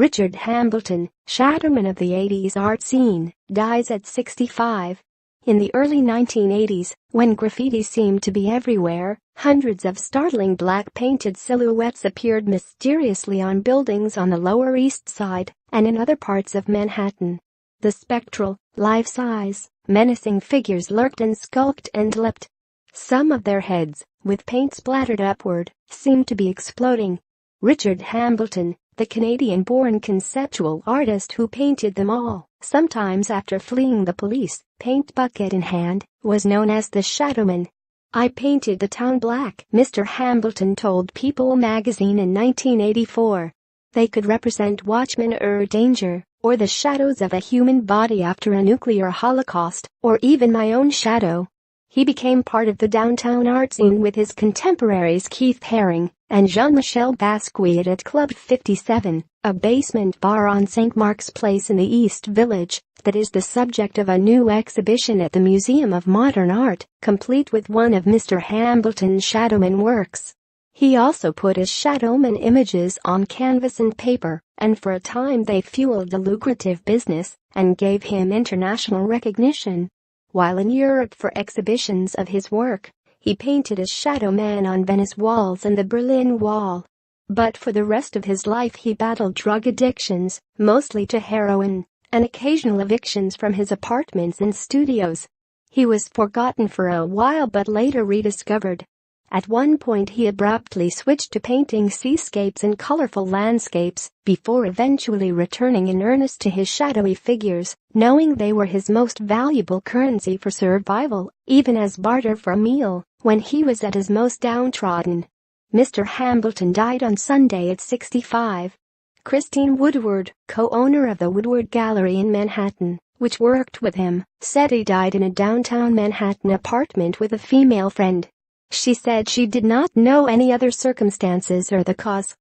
Richard Hambleton, Shadowman of the 80s art scene, dies at 65. In the early 1980s, when graffiti seemed to be everywhere, hundreds of startling black-painted silhouettes appeared mysteriously on buildings on the Lower East Side and in other parts of Manhattan. The spectral, life-size, menacing figures lurked and skulked and leapt. Some of their heads, with paint splattered upward, seemed to be exploding. Richard Hambleton, the Canadian-born conceptual artist who painted them all, sometimes after fleeing the police, paint bucket in hand, was known as the Shadowman. "I painted the town black," Mr. Hambleton told People magazine in 1984. "They could represent watchmen or danger, or the shadows of a human body after a nuclear holocaust, or even my own shadow." He became part of the downtown art scene with his contemporaries Keith Haring and Jean-Michel Basquiat at Club 57, a basement bar on St. Mark's Place in the East Village that is the subject of a new exhibition at the Museum of Modern Art, complete with one of Mr. Hambleton's Shadowman works. He also put his Shadowman images on canvas and paper, and for a time they fueled a lucrative business and gave him international recognition. While in Europe for exhibitions of his work, he painted as Shadowman on Venice walls and the Berlin Wall. But for the rest of his life he battled drug addictions, mostly to heroin, and occasional evictions from his apartments and studios. He was forgotten for a while but later rediscovered. At one point he abruptly switched to painting seascapes and colorful landscapes before eventually returning in earnest to his shadowy figures, knowing they were his most valuable currency for survival, even as barter for a meal, when he was at his most downtrodden. Mr. Hambleton died on Sunday at 65. Christine Woodward, co-owner of the Woodward Gallery in Manhattan, which worked with him, said he died in a downtown Manhattan apartment with a female friend. She said she did not know any other circumstances or the cause.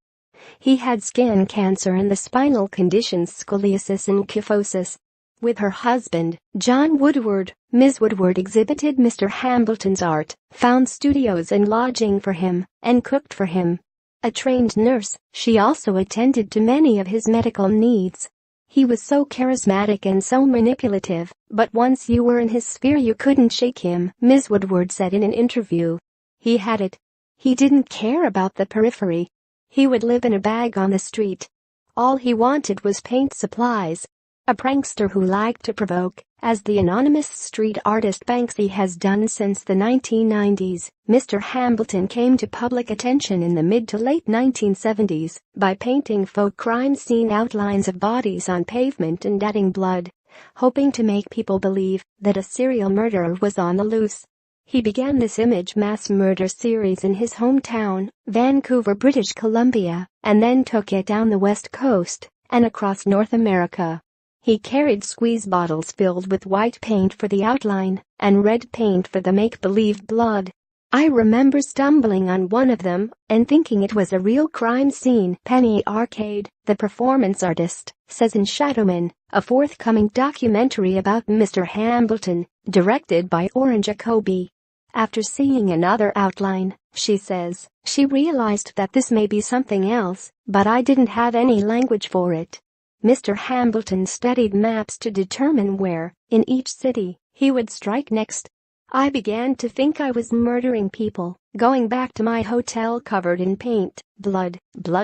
He had skin cancer and the spinal conditions scoliosis and kyphosis. With her husband, John Woodward, Ms. Woodward exhibited Mr. Hambleton's art, found studios and lodging for him, and cooked for him. A trained nurse, she also attended to many of his medical needs. He was so charismatic and so manipulative, but once you were in his sphere you couldn't shake him, Ms. Woodward said in an interview. He had it. He didn't care about the periphery. He would live in a bag on the street. All he wanted was paint supplies. A prankster who liked to provoke, as the anonymous street artist Banksy has done since the 1990s, Mr. Hambleton came to public attention in the mid to late 1970s by painting faux crime scene outlines of bodies on pavement and adding blood, hoping to make people believe that a serial murderer was on the loose. He began this image mass murder series in his hometown, Vancouver, British Columbia, and then took it down the West Coast and across North America. He carried squeeze bottles filled with white paint for the outline and red paint for the make-believe blood. "I remember stumbling on one of them and thinking it was a real crime scene," Penny Arcade, the performance artist, says in Shadowman, a forthcoming documentary about Mr. Hambleton, directed by Oren Jacoby. After seeing another outline, she says, she realized that this may be something else, but I didn't have any language for it. Mr. Hambleton studied maps to determine where, in each city, he would strike next. "I began to think I was murdering people, going back to my hotel covered in paint, blood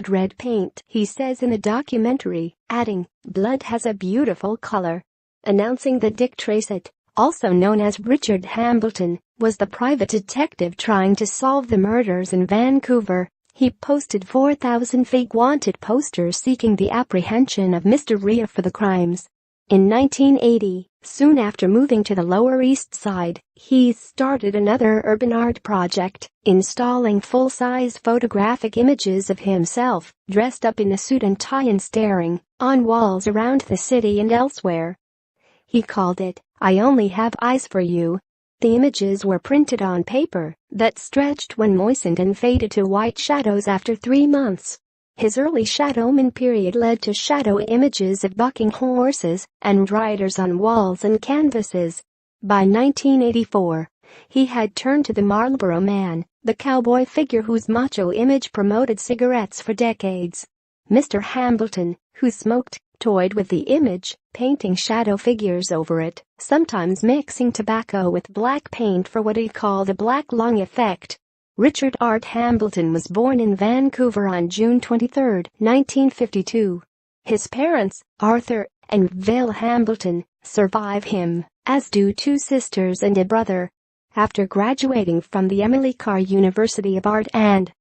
red paint," he says in the documentary, adding, "Blood has a beautiful color." Announcing that Dick Tracett, also known as Richard Hambleton, was the private detective trying to solve the murders in Vancouver, he posted 4,000 fake wanted posters seeking the apprehension of Mr. Ria for the crimes. In 1980, soon after moving to the Lower East Side, he started another urban art project, installing full-size photographic images of himself, dressed up in a suit and tie and staring, on walls around the city and elsewhere. He called it, "I Only Have Eyes for You." The images were printed on paper that stretched when moistened and faded to white shadows after 3 months. His early Shadowman period led to shadow images of bucking horses and riders on walls and canvases. By 1984, he had turned to the Marlboro Man, the cowboy figure whose macho image promoted cigarettes for decades. Mr. Hambleton, who smoked, toyed with the image, painting shadow figures over it, sometimes mixing tobacco with black paint for what he called the black lung effect. Richard Art Hambleton was born in Vancouver on June 23, 1952. His parents, Arthur and Vale Hambleton, survive him, as do two sisters and a brother. After graduating from the Emily Carr University of Art and